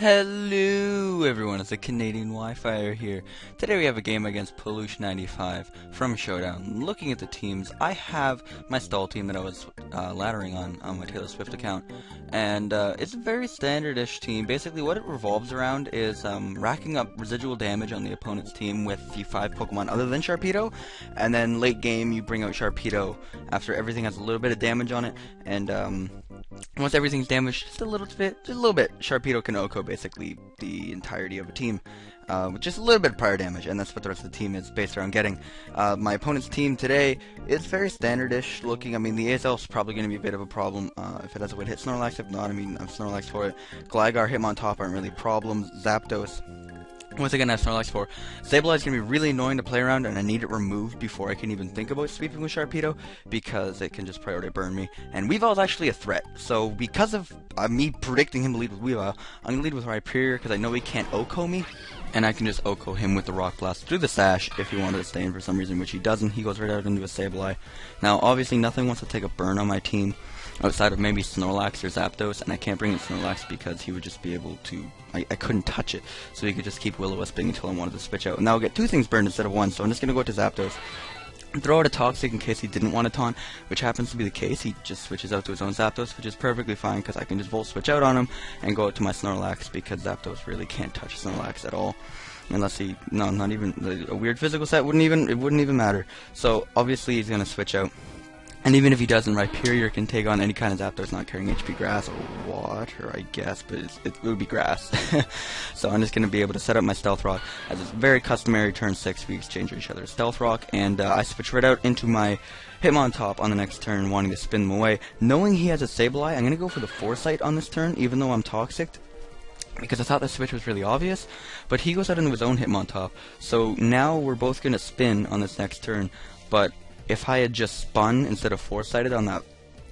Hello everyone, it's the TheCanadianWifier here. Today we have a game against Pollution95 from Showdown. Looking at the teams, I have my stall team that I was laddering on my Taylor Swift account. And it's a very standard-ish team. Basically what it revolves around is racking up residual damage on the opponent's team with the 5 Pokemon other than Sharpedo. And then late game you bring out Sharpedo after everything has a little bit of damage on it. And once everything's damaged just a little bit, Sharpedo can OHKO basically the entirety of a team with just a little bit of prior damage, and that's what the rest of the team is based around getting. My opponent's team today is very standard-ish looking. I mean, the ASL is probably going to be a bit of a problem if it has a way to hit Snorlax. If not, I mean, I'm Snorlax for it. Gligar, Hitmontop aren't really problems. Zapdos, once again, I have Snorlax for. Sableye is going to be really annoying to play around, and I need it removed before I can even think about sweeping with Sharpedo, because it can just priority burn me. And Weavile is actually a threat, so because of me predicting him to lead with Weavile, I'm going to lead with Rhyperior, because I know he can't OHKO me, and I can just OHKO him with the Rock Blast through the Sash if he wanted to stay in for some reason, which he doesn't. He goes right out into a Sableye. Now, obviously, nothing wants to take a burn on my team outside of maybe Snorlax or Zapdos, and I can't bring in Snorlax because he would just be able to, I couldn't touch it, so he could just keep Will-O-Wisping until I wanted to switch out. And now I'll get 2 things burned instead of 1, so I'm just going to go to Zapdos and throw out a Toxic in case he didn't want to taunt, which happens to be the case. He just switches out to his own Zapdos, which is perfectly fine because I can just Volt Switch out on him and go out to my Snorlax, because Zapdos really can't touch Snorlax at all. Unless he, no, not even, a weird physical set wouldn't even matter. So obviously he's going to switch out. And even if he doesn't, Rhyperior can take on any kind of Zapdos not carrying HP grass or water, I guess, but it would be grass. So I'm just going to be able to set up my Stealth Rock as it's very customary turn 6. We exchange each other's Stealth Rock, and I switch right out into my Hitmontop on the next turn, wanting to spin them away. Knowing he has a Sableye, I'm going to go for the Foresight on this turn, even though I'm Toxic, because I thought the switch was really obvious, but he goes out into his own Hitmontop. So now we're both going to spin on this next turn, but if I had just spun instead of Foresighted on that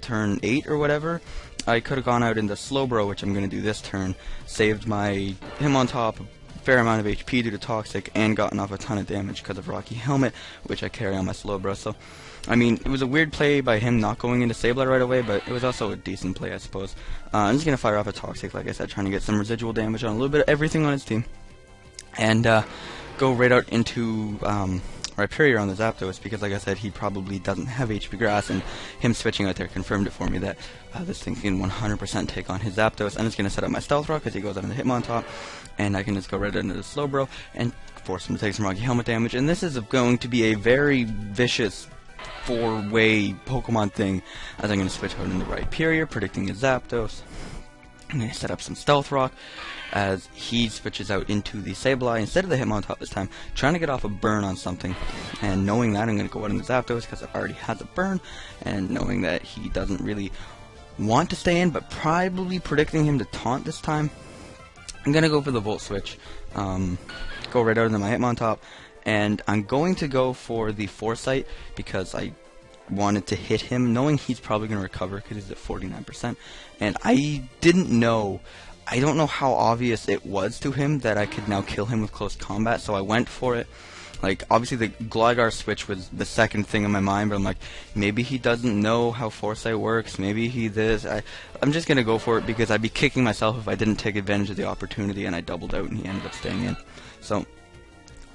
turn 8 or whatever, I could have gone out into Slowbro, which I'm going to do this turn, saved my Hitmontop a fair amount of HP due to Toxic, and gotten off a ton of damage because of Rocky Helmet, which I carry on my Slowbro. So, I mean, it was a weird play by him not going into Sableye right away, but it was also a decent play, I suppose. I'm just going to fire off a Toxic, like I said, trying to get some residual damage on a little bit of everything on his team, and go right out into Rhyperior on the Zapdos, because like I said, he probably doesn't have HP Grass, and him switching out there confirmed it for me that this thing can 100% take on his Zapdos. I'm just going to set up my Stealth Rock because he goes out in the Hitmontop, and I can just go right into the Slowbro and force him to take some Rocky Helmet damage. And this is going to be a very vicious 4-way Pokemon thing, as I'm going to switch out into Rhyperior, predicting his Zapdos. I'm going to set up some Stealth Rock as he switches out into the Sableye instead of the Hitmontop this time, trying to get off a burn on something. And knowing that, I'm going to go out into Zapdos because it already has a burn, and knowing that he doesn't really want to stay in, but probably predicting him to taunt this time, I'm going to go for the Volt Switch, go right out into my Hitmontop, and I'm going to go for the Foresight because I wanted to hit him, knowing he's probably going to recover because he's at 49%, and I don't know how obvious it was to him that I could now kill him with close combat, so I went for it. Like, obviously the Gligar switch was the second thing in my mind, but I'm like, maybe he doesn't know how Foresight works, maybe he this. I'm just going to go for it because I'd be kicking myself if I didn't take advantage of the opportunity and I doubled out and he ended up staying in. So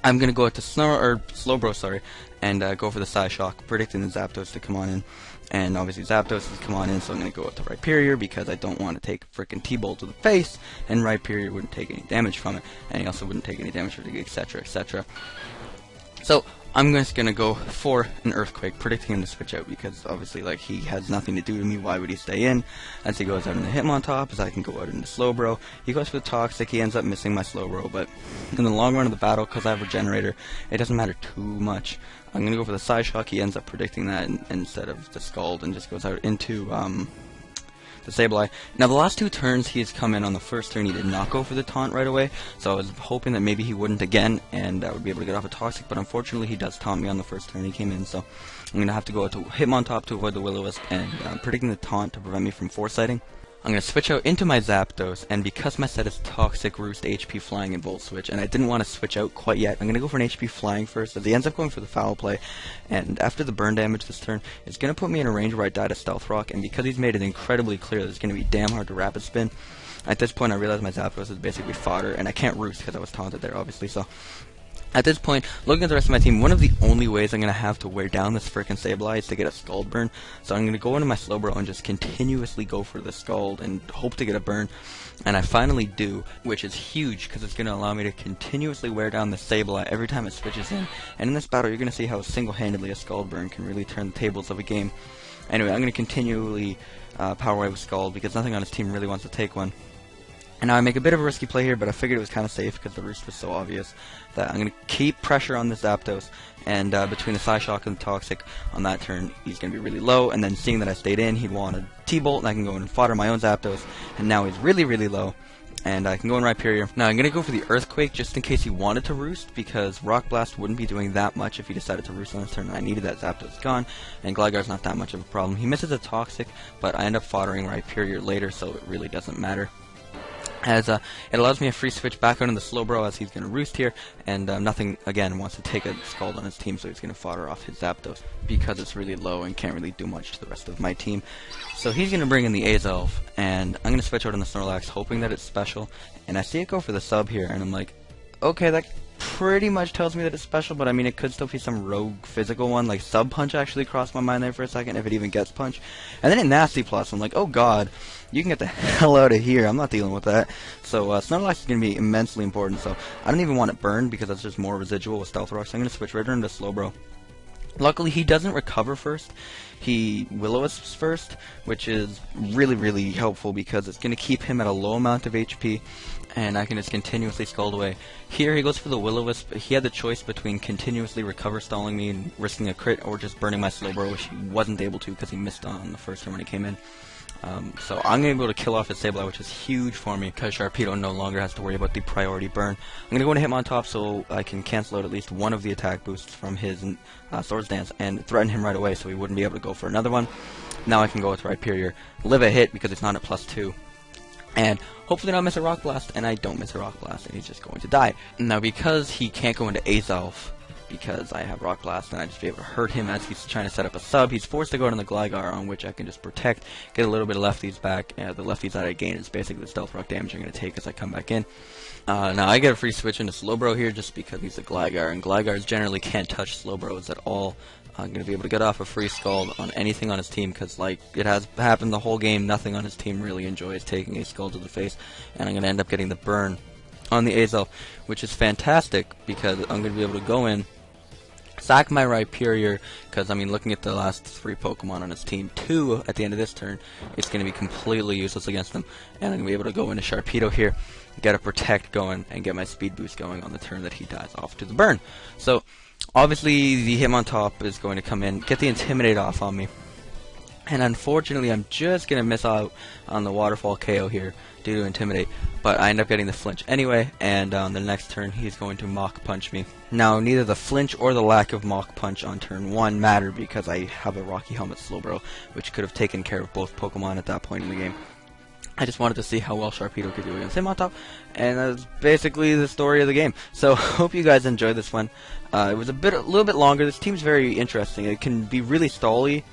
I'm going to go out to Slowbro, and go for the Psyshock, predicting the Zapdos to come on in. And obviously Zapdos has come on in, so I'm going to go out to Rhyperior because I don't want to take frickin' T-Bolt to the face, and Rhyperior wouldn't take any damage from it, and he also wouldn't take any damage from it, etc., etc. So I'm just going to go for an Earthquake, predicting him to switch out because obviously, like, he has nothing to do to me. Why would he stay in? As he goes out into Hitmontop, as I can go out into Slowbro. He goes for the Toxic, he ends up missing my Slowbro, but in the long run of the battle, because I have Regenerator, it doesn't matter too much. I'm going to go for the Psyshock. He ends up predicting that instead of the Scald, and just goes out into the Sableye. Now, the last 2 turns he has come in on the first turn, he did not go for the taunt right away, so I was hoping that maybe he wouldn't again, and I would be able to get off a Toxic, but unfortunately he does taunt me on the first turn he came in, so I'm going to have to go out to Hitmontop to avoid the Will-O-Wisp, and predicting the taunt to prevent me from Foresighting. I'm going to switch out into my Zapdos, and because my set is Toxic, Roost, HP Flying, and Volt Switch, and I didn't want to switch out quite yet, I'm going to go for an HP Flying first, as he ends up going for the Foul Play, and after the burn damage this turn, it's going to put me in a range where I die to Stealth Rock, and because he's made it incredibly clear that it's going to be damn hard to Rapid Spin, At this point, I realized my Zapdos is basically fodder, and I can't roost because I was taunted there, obviously. So at this point, looking at the rest of my team, one of the only ways I'm going to have to wear down this frickin' Sableye is to get a Scald burn. So I'm going to go into my Slowbro and just continuously go for the Scald and hope to get a burn. And I finally do, which is huge because it's going to allow me to continuously wear down the Sableye every time it switches in. And in this battle, you're going to see how single-handedly a Scald burn can really turn the tables of a game. Anyway, I'm going to continually power away with Scald because nothing on his team really wants to take one. And now I make a bit of a risky play here, but I figured it was kind of safe because the roost was so obvious that I'm going to keep pressure on this Zapdos. And between the Psyshock and the Toxic on that turn, he's going to be really low. And then seeing that I stayed in, he'd want a T-Bolt, and I can go in and fodder my own Zapdos. And now he's really, really low. And I can go in Rhyperior. Now I'm going to go for the Earthquake just in case he wanted to roost, because Rock Blast wouldn't be doing that much if he decided to roost on this turn. I needed that Zapdos gone, and Gligar's not that much of a problem. He misses a Toxic, but I end up foddering Rhyperior later, so it really doesn't matter. As it allows me a free switch back onto the Slowbro as he's going to roost here, and nothing, again, wants to take a Scald on his team, so he's going to fodder off his Zapdos because it's really low and can't really do much to the rest of my team. So he's going to bring in the Azelf, and I'm going to switch out on the Snorlax, hoping that it's special, and I see it go for the sub here, and I'm like, okay, that pretty much tells me that it's special, but I mean, it could still be some rogue physical one, like Sub Punch actually crossed my mind there for a second, if it even gets Punch. And then it Nasty Plus, I'm like, oh god, you can get the hell out of here, I'm not dealing with that. So Snorlax is going to be immensely important, so I don't even want it burned, because that's just more residual with Stealth Rock, so I'm going to switch right into Slowbro. Luckily, he doesn't recover first. He Will-O-Wisps first, which is really, really helpful because it's going to keep him at a low amount of HP, and I can just continuously Scald away. Here, he goes for the Will-O-Wisp. He had the choice between continuously recover stalling me and risking a crit, or just burning my Slowbro, which he wasn't able to because he missed on the first turn when he came in. So I'm going to be able to kill off his Sableye, which is huge for me, because Sharpedo no longer has to worry about the priority burn. I'm going to go into Hitmontop so I can cancel out at least one of the attack boosts from his Swords Dance and threaten him right away so he wouldn't be able to go for another one. Now I can go with Rhyperior, live a hit because it's not at +2. And hopefully not miss a Rock Blast, and I don't miss a Rock Blast, and he's just going to die. Now because he can't go into Azelf, because I have Rock Blast and I just be able to hurt him as he's trying to set up a sub, he's forced to go into the Gligar, on which I can just protect, get a little bit of lefties back. The lefties that I gain is basically the Stealth Rock damage I'm going to take as I come back in. Now I get a free switch into Slowbro here just because he's a Gligar, and Gligars generally can't touch Slowbros at all. I'm going to be able to get off a free Scald on anything on his team, because like it has happened the whole game, nothing on his team really enjoys taking a Scald to the face, and I'm going to end up getting the burn on the Azelf, which is fantastic because I'm going to be able to go in, sack my Rhyperior, because I mean, looking at the last 3 Pokemon on his team, 2 at the end of this turn, it's going to be completely useless against them, and I'm going to be able to go into Sharpedo here, get a Protect going, and get my Speed Boost going on the turn that he dies off to the burn. So obviously the Hitmontop is going to come in, get the Intimidate off on me, and unfortunately I'm just going to miss out on the Waterfall KO here due to Intimidate, but I end up getting the flinch anyway, and on the next turn he's going to Mach Punch me. Now neither the flinch or the lack of Mach Punch on turn 1 matter because I have a Rocky Helmet Slowbro, which could have taken care of both Pokemon at that point in the game. I just wanted to see how well Sharpedo could do against Hitmontop, and that's basically the story of the game. So hope you guys enjoyed this one. It was a little bit longer. This team's very interesting. It can be really stally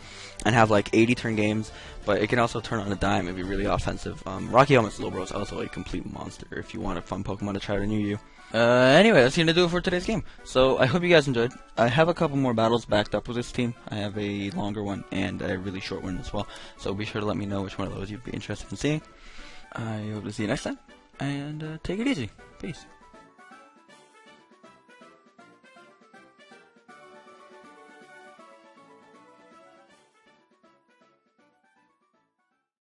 and have like 80 turn games, but it can also turn on a dime and be really offensive. Rocky Helmet Slowbro is also a complete monster if you want a fun Pokemon to try to new you. Anyway, that's going to do it for today's game. So I hope you guys enjoyed. I have a couple more battles backed up with this team. I have a longer one and a really short one as well. So be sure to let me know which one of those you'd be interested in seeing. I hope to see you next time, and take it easy. Peace.